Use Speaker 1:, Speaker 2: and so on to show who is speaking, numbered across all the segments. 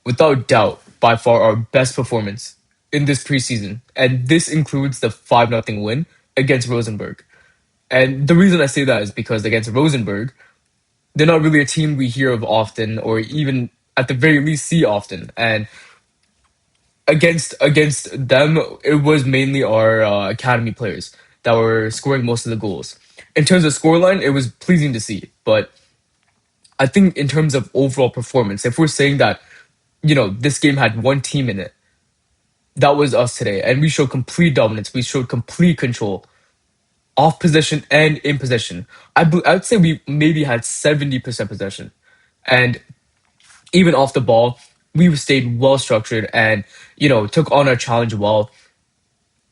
Speaker 1: without doubt, by far our best performance in this preseason. And this includes the 5-0 win against Rosenborg. And the reason I say that is because against Rosenborg, they're not really a team we hear of often or even at the very least see often. And against them, it was mainly our academy players that were scoring most of the goals. In terms of scoreline, it was pleasing to see. But I think in terms of overall performance, if we're saying that, this game had one team in it, that was us today. And we showed complete dominance. We showed complete control off possession and in possession. I'd say we maybe had 70% possession. And even off the ball, we stayed well structured and, took on our challenge well.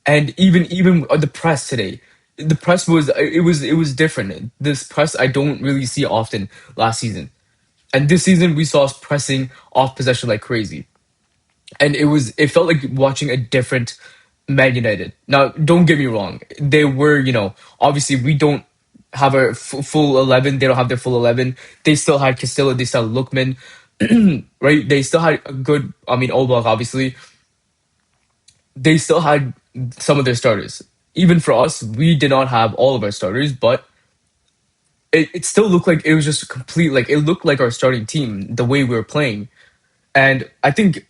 Speaker 1: And even the press today, the press was different. This press I don't really see often last season. And this season we saw us pressing off possession like crazy. And it felt like watching a different Man United. Now, don't get me wrong. They were, obviously we don't have our full 11. They don't have their full 11. They still had Castillo, they still had Lookman, right? They still had a good, Oblak, obviously. They still had some of their starters. Even for us, we did not have all of our starters, but it still looked like it was just complete, like it looked like our starting team, the way we were playing. And I think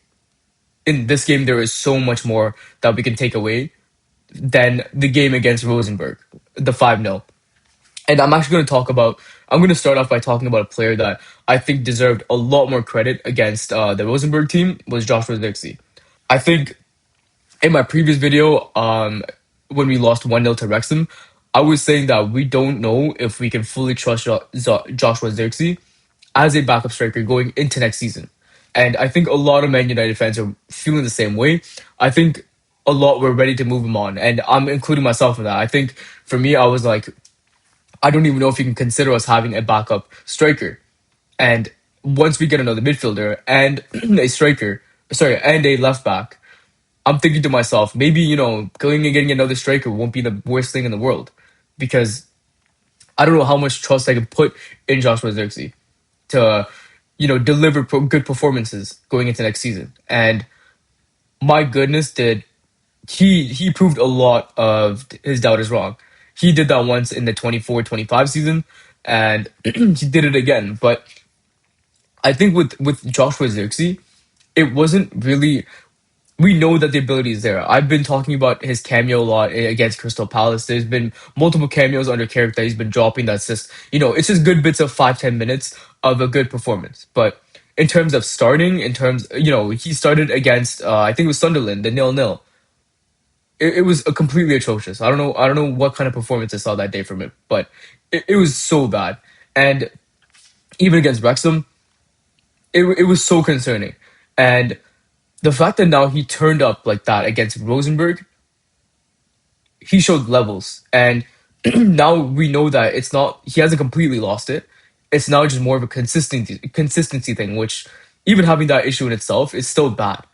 Speaker 1: in this game, there is so much more that we can take away than the game against Rosenborg, the 5-0. And I'm going to start off by talking about a player that I think deserved a lot more credit against the Rosenborg team was Joshua Zirkzee. I think in my previous video, when we lost 1-0 to Wrexham, I was saying that we don't know if we can fully trust Joshua Zirkzee as a backup striker going into next season. And I think a lot of Man United fans are feeling the same way. I think a lot were ready to move him on, and I'm including myself in that. I think for me, I was like, I don't even know if you can consider us having a backup striker. And once we get another midfielder and a striker, sorry, and a left back, I'm thinking to myself, maybe, going and getting another striker won't be the worst thing in the world. Because I don't know how much trust I can put in Joshua Zirkzee to, deliver good performances going into next season. And my goodness, did he proved a lot of his doubters wrong. He did that once in the 24-25 season, and he did it again. But I think with Joshua Zirkzee, it wasn't really. We know that the ability is there. I've been talking about his cameo a lot against Crystal Palace. There's been multiple cameos under character he's been dropping. That's just, it's just good bits of 5-10 minutes of a good performance. But in terms of starting, he started against, I think it was Sunderland, the 0-0. It was a completely atrocious. I don't know what kind of performance I saw that day from him, but it was so bad. And even against Wrexham, it was so concerning. And the fact that now he turned up like that against Rosenborg, he showed levels. And now we know that it's not, he hasn't completely lost it. It's now just more of a consistency thing, which even having that issue in itself is still bad.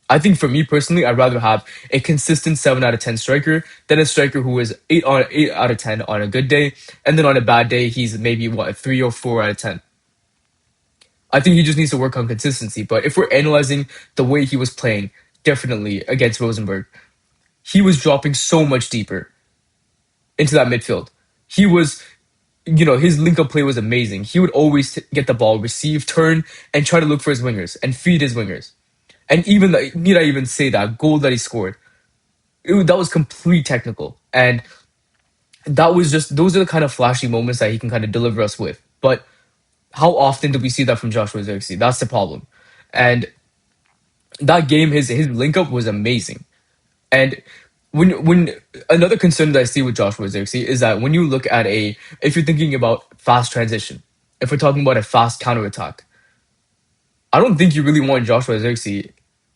Speaker 1: I think for me personally, I'd rather have a consistent 7 out of 10 striker than a striker who is 8 out of 10 on a good day. And then on a bad day, he's maybe a 3 or 4 out of 10. I think he just needs to work on consistency. But if we're analyzing the way he was playing, definitely against Rosenborg, he was dropping so much deeper into that midfield. He was, his link up play was amazing. He would always get the ball, receive, turn, and try to look for his wingers and feed his wingers. And even, need I even say that goal that he scored, that was complete technical. And that was just, those are the kind of flashy moments that he can kind of deliver us with. But how often do we see that from Joshua Zirkzee? That's the problem. And that game, his link up was amazing. And when another concern that I see with Joshua Zirkzee is that when you look at if you're thinking about fast transition, if we're talking about a fast counter attack, I don't think you really want Joshua Zirkzee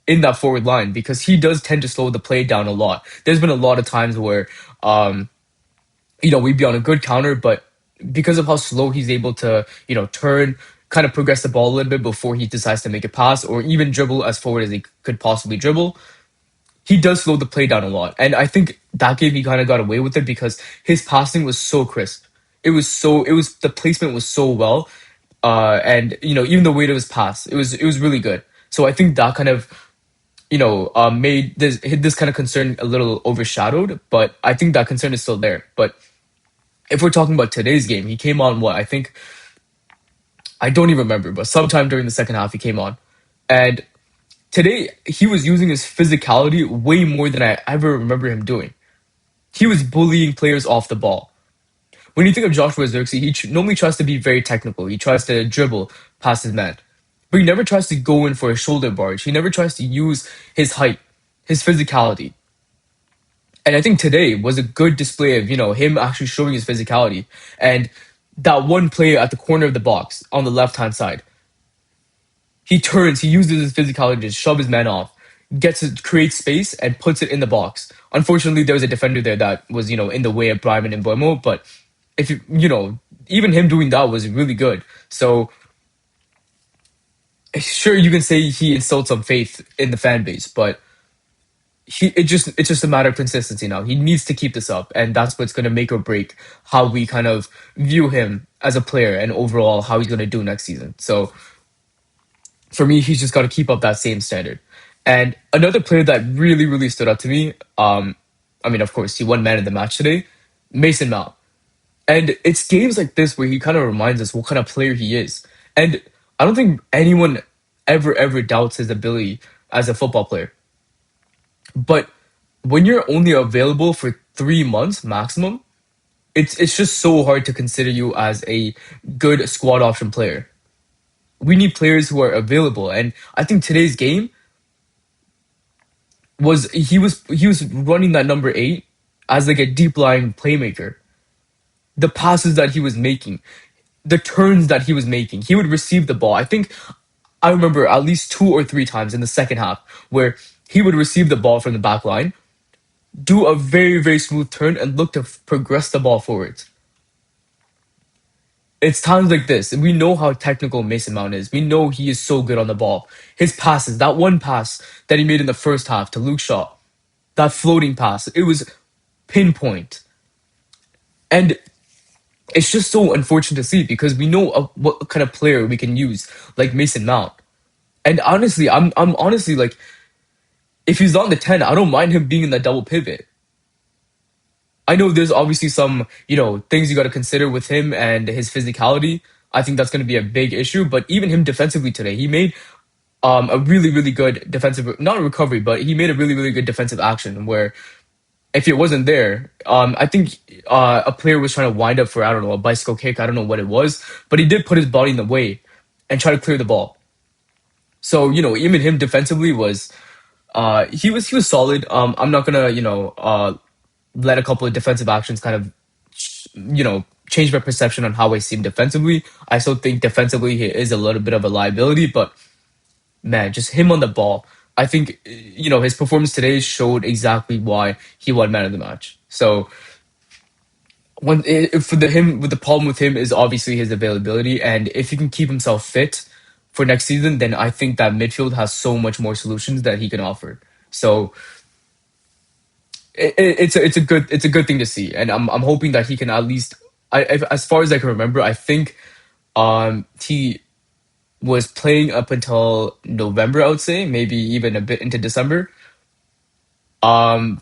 Speaker 1: in that forward line because he does tend to slow the play down a lot. There's been a lot of times where, we'd be on a good counter, but because of how slow he's able to, turn, kind of progress the ball a little bit before he decides to make a pass or even dribble as forward as he could possibly dribble, he does slow the play down a lot. And I think that game he kind of got away with it because his passing was so crisp. The placement was so well. And even the weight of his pass, it was really good. So I think that kind of made this kind of concern a little overshadowed. But I think that concern is still there. But if we're talking about today's game, he came on what I think I don't even remember, but sometime during the second half he came on, and today he was using his physicality way more than I ever remember him doing. He was bullying players off the ball. When you think of Joshua Zirkzee, he normally tries to be very technical. He tries to dribble past his man, but he never tries to go in for a shoulder barge. He never tries to use his height, his physicality. And I think today was a good display of him actually showing his physicality. And that one play at the corner of the box on the left hand side, he turns, he uses his physicality to shove his man off, gets it, creates space, and puts it in the box. Unfortunately, there was a defender there that was, in the way of Bryan Mbeumo, but if even him doing that was really good. So sure, you can say he instilled some faith in the fan base, but it's just a matter of consistency now. He needs to keep this up, and that's what's going to make or break how we kind of view him as a player and overall how he's going to do next season. So for me, he's just got to keep up that same standard. And another player that really, really stood out to me, I mean, of course, he won man of the match today, Mason Mount. And it's games like this where he kind of reminds us what kind of player he is. And I don't think anyone ever doubts his ability as a football player. But when you're only available for 3 months maximum, it's just so hard to consider you as a good squad option player. We need players who are available, and I think today's game was running that number 8 as like a deep lying playmaker. The passes that he was making, the turns that he was making, he would receive the ball. I think I remember at least 2 or 3 times in the second half where he would receive the ball from the back line, do a very, very smooth turn, and look to progress the ball forwards. It's times like this, and we know how technical Mason Mount is. We know he is so good on the ball. His passes, that one pass that he made in the first half to Luke Shaw, that floating pass, it was pinpoint. And it's just so unfortunate to see because we know what kind of player we can use, like Mason Mount. And honestly, I'm honestly like, if he's on the 10, I don't mind him being in that double pivot. I know there's obviously some, things you got to consider with him and his physicality. I think that's going to be a big issue. But even him defensively today, he made a really, really good defensive, not recovery, but he made a really, really good defensive action where if it wasn't there, I think a player was trying to wind up for, I don't know, a bicycle kick. I don't know what it was, but he did put his body in the way and try to clear the ball. So, even him defensively was, he was solid. I'm not gonna, let a couple of defensive actions kind of, change my perception on how I see him defensively. I still think defensively he is a little bit of a liability, but man, just him on the ball. I think his performance today showed exactly why he won man of the match. So when for the him with the problem with him is obviously his availability, and if he can keep himself fit for next season, then I think that midfield has so much more solutions that he can offer. So it's a good thing to see, and I'm hoping that he can at least as far as I can remember, I think he was playing up until November, I would say, maybe even a bit into December. Um,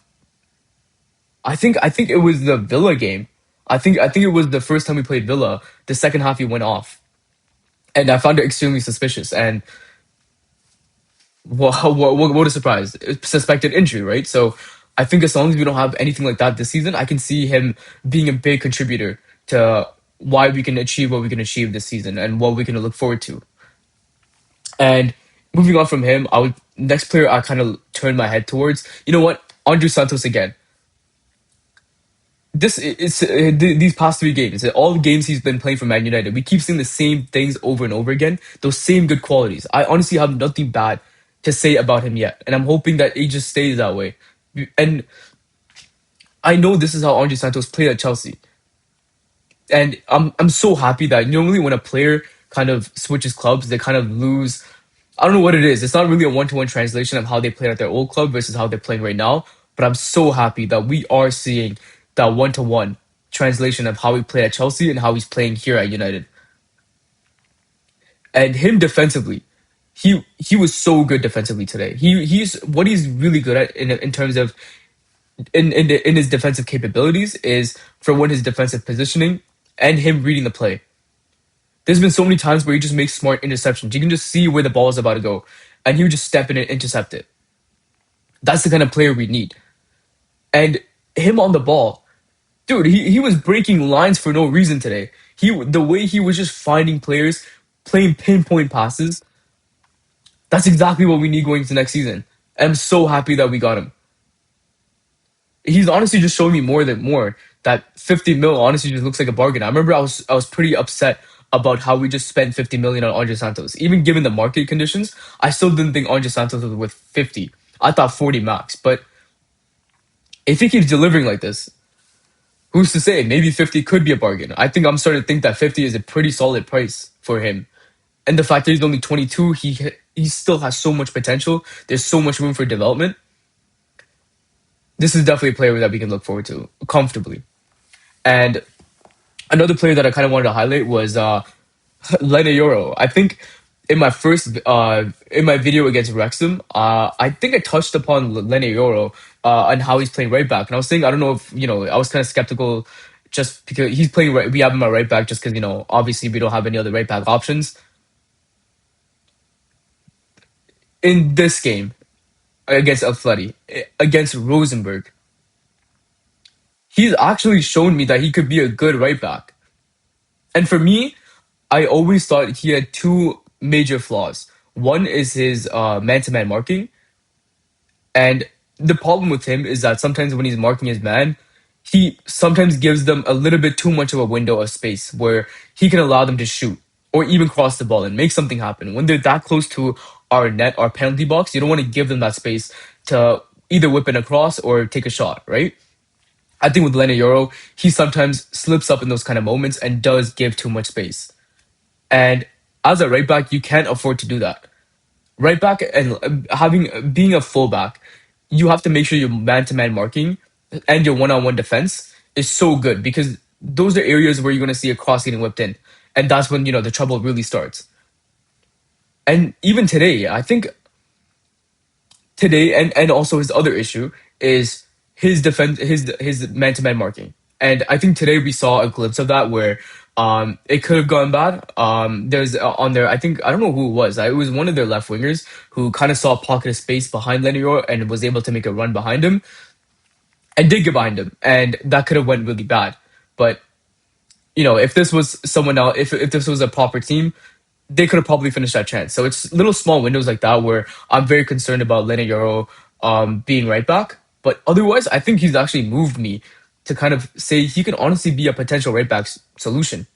Speaker 1: I think it was the Villa game. I think it was the first time we played Villa. The second half he went off, and I found it extremely suspicious. And what a surprise! Suspected injury, right? So I think as long as we don't have anything like that this season, I can see him being a big contributor to why we can achieve what we can achieve this season and what we can look forward to. And moving on from him, I would next player I kind of turned my head towards. You know what? Andrey Santos again. These past 3 games, all the games he's been playing for Man United, we keep seeing the same things over and over again. Those same good qualities. I honestly have nothing bad to say about him yet, and I'm hoping that he just stays that way. And I know this is how Andrey Santos played at Chelsea, and I'm so happy that normally when a player kind of switches clubs, they kind of lose. I don't know what it is. It's not really a one-to-one translation of how they played at their old club versus how they're playing right now. But I'm so happy that we are seeing that one-to-one translation of how he played at Chelsea and how he's playing here at United. And him defensively, he was so good defensively today. He's what he's really good at in terms of in his defensive capabilities is for one his defensive positioning and him reading the play. There's been so many times where he just makes smart interceptions. You can just see where the ball is about to go, and he would just step in and intercept it. That's the kind of player we need. And him on the ball, dude, he was breaking lines for no reason today. The way he was just finding players, playing pinpoint passes. That's exactly what we need going into next season. And I'm so happy that we got him. He's honestly just showing me more that 50 mil honestly just looks like a bargain. I remember I was pretty upset about how we just spent 50 million on Andrey Santos. Even given the market conditions, I still didn't think Andrey Santos was worth 50. I thought 40 max. But if he keeps delivering like this, who's to say? Maybe 50 could be a bargain. I think I'm starting to think that 50 is a pretty solid price for him. And the fact that he's only 22, he still has so much potential. There's so much room for development. This is definitely a player that we can look forward to comfortably. And another player that I kind of wanted to highlight was Leny Yoro. I think in my video against Wrexham, I think I touched upon Leny Yoro and how he's playing right back. And I was saying I don't know if I was kind of skeptical just because he's playing right. We have him at right back just because obviously we don't have any other right back options in this game against Atleti, against Rosenberg. He's actually shown me that he could be a good right back. And for me, I always thought he had two major flaws. One is his man-to-man marking, and the problem with him is that sometimes when he's marking his man, he sometimes gives them a little bit too much of a window of space where he can allow them to shoot or even cross the ball and make something happen. When they're that close to our net, our penalty box, you don't want to give them that space to either whip in a cross or take a shot, right? I think with Leny Yoro, he sometimes slips up in those kind of moments and does give too much space. And as a right back, you can't afford to do that. Right back and having being a fullback, you have to make sure your man-to-man marking and your one-on-one defense is so good because those are areas where you're going to see a cross getting whipped in, and that's when the trouble really starts. And even today, I think today and also his other issue is his defense his man-to-man marking. And I think today we saw a glimpse of that where it could have gone bad. There's on there, I think I don't know who it was. It was one of their left wingers who kind of saw a pocket of space behind Leny Yoro and was able to make a run behind him and did get behind him, and that could have went really bad. But if this was someone else, if this was a proper team, they could have probably finished that chance. So it's little small windows like that where I'm very concerned about Leny Yoro being right back. But otherwise, I think he's actually moved me to kind of say he can honestly be a potential right back solution.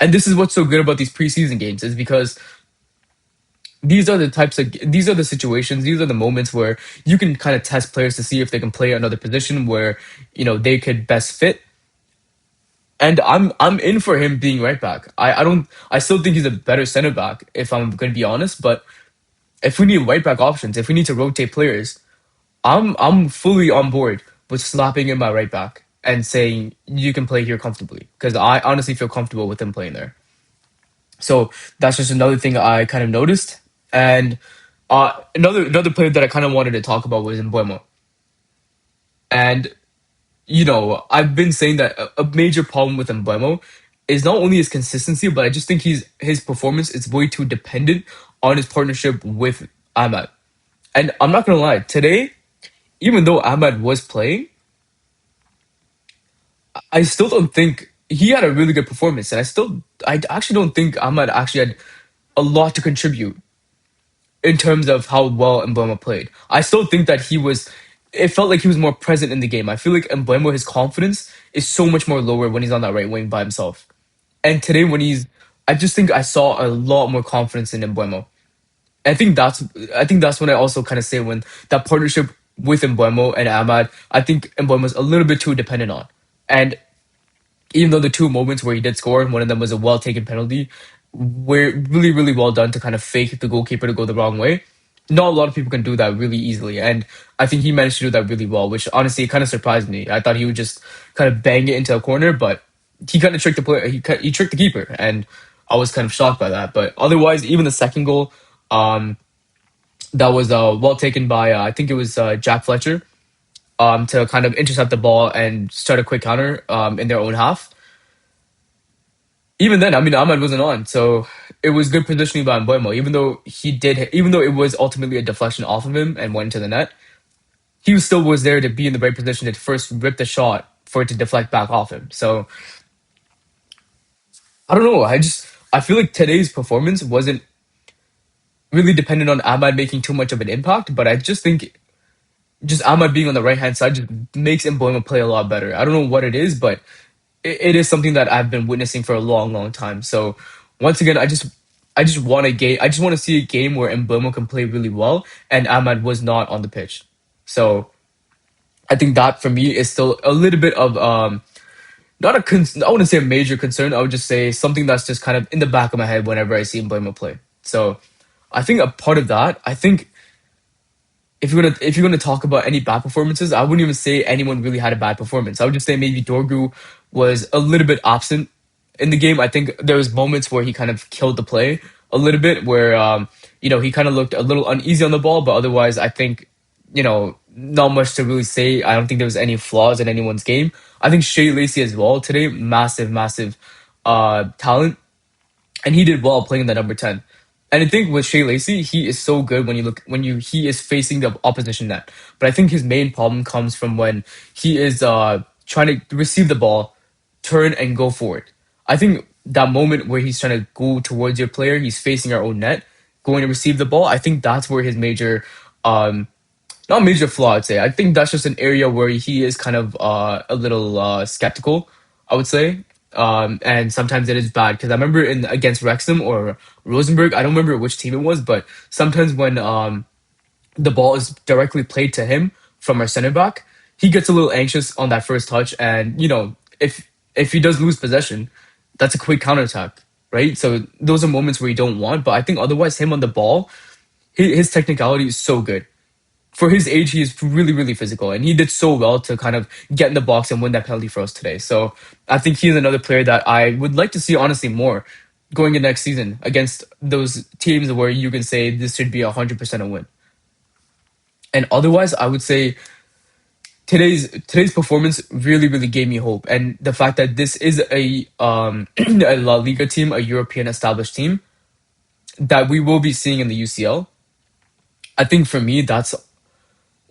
Speaker 1: And this is what's so good about these preseason games is because these are the situations, these are the moments where you can kind of test players to see if they can play another position where they could best fit. And I'm in for him being right back. I still think he's a better center back if I'm going to be honest. But if we need right back options, if we need to rotate players, I'm fully on board with slapping in my right back and saying you can play here comfortably because I honestly feel comfortable with him playing there. So that's just another thing I kind of noticed. And another player that I kind of wanted to talk about was Mbeumo. And I've been saying that a major problem with Mbeumo is not only his consistency, but I just think his performance is way too dependent on his partnership with Amad. And I'm not gonna lie, today, even though Amad was playing, I still don't think he had a really good performance. And I actually don't think Amad actually had a lot to contribute in terms of how well Mbeumo played. I still think that it felt like he was more present in the game. I feel like Mbeumo, his confidence is so much more lower when he's on that right wing by himself. And today I just think I saw a lot more confidence in Mbeumo. I think that's when I also kind of say when that partnership with Mbeumo and Amad, I think Mbeumo's a little bit too dependent on. And even though the two moments where he did score, one of them was a well taken penalty, were really, really well done to kind of fake the goalkeeper to go the wrong way. Not a lot of people can do that really easily. And I think he managed to do that really well, which honestly kind of surprised me. I thought he would just kind of bang it into a corner, but he kind of tricked the player. He tricked the keeper, and I was kind of shocked by that. But otherwise, even the second goal, that was well taken by I think it was Jack Fletcher to kind of intercept the ball and start a quick counter in their own half. Even then, I mean, Ahmad wasn't on, so it was good positioning by Mbeumo. Even though it was ultimately a deflection off of him and went into the net, he still was there to be in the right position to first rip the shot for it to deflect back off him. So I don't know. I feel like today's performance wasn't really dependent on Ahmad making too much of an impact, but I just think just Ahmad being on the right hand side just makes Mbeumo play a lot better. I don't know what it is, but it is something that I've been witnessing for a long, long time. So once again, I just want a game. I just want to see a game where Mbeumo can play really well and Ahmad was not on the pitch. So I think that for me is still a little bit of not a I wouldn't say a major concern. I would just say something that's just kind of in the back of my head whenever I see Mbeumo play. So I think a part of that, I think if you're gonna talk about any bad performances, I wouldn't even say anyone really had a bad performance. I would just say maybe Dorgu was a little bit absent in the game. I think there was moments where he kind of killed the play a little bit, where he kind of looked a little uneasy on the ball, but otherwise, I think not much to really say. I don't think there was any flaws in anyone's game. I think Shea Lacey as well today, massive, massive talent and he did well playing the number 10. And I think with Shea Lacey, he is so good he is facing the opposition net. But I think his main problem comes from when he is trying to receive the ball, turn and go forward. I think that moment where he's trying to go towards your player, he's facing our own net, going to receive the ball. I think that's where his major not major flaw, I'd say. I think that's just an area where he is kind of a little skeptical, I would say. And sometimes it is bad because I remember in against Wrexham or Rosenborg, I don't remember which team it was, but sometimes when the ball is directly played to him from our center back, he gets a little anxious on that first touch, and if he does lose possession, that's a quick counterattack, right? So those are moments where you don't want, but I think otherwise him on the ball, his technicality is so good for his age, he is really, really physical, and he did so well to kind of get in the box and win that penalty for us today. So I think he's another player that I would like to see, honestly, more going in next season against those teams where you can say this should be 100% a win. And otherwise, I would say today's performance really, really gave me hope, and the fact that this is a a La Liga team, a European established team that we will be seeing in the UCL. I think for me, that's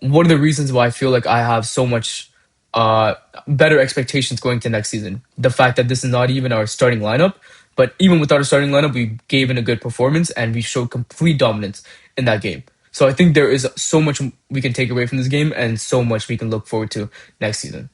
Speaker 1: one of the reasons why I feel like I have so much better expectations going to next season. The fact that this is not even our starting lineup, but even without a starting lineup, we gave in a good performance and we showed complete dominance in that game. So I think there is so much we can take away from this game and so much we can look forward to next season.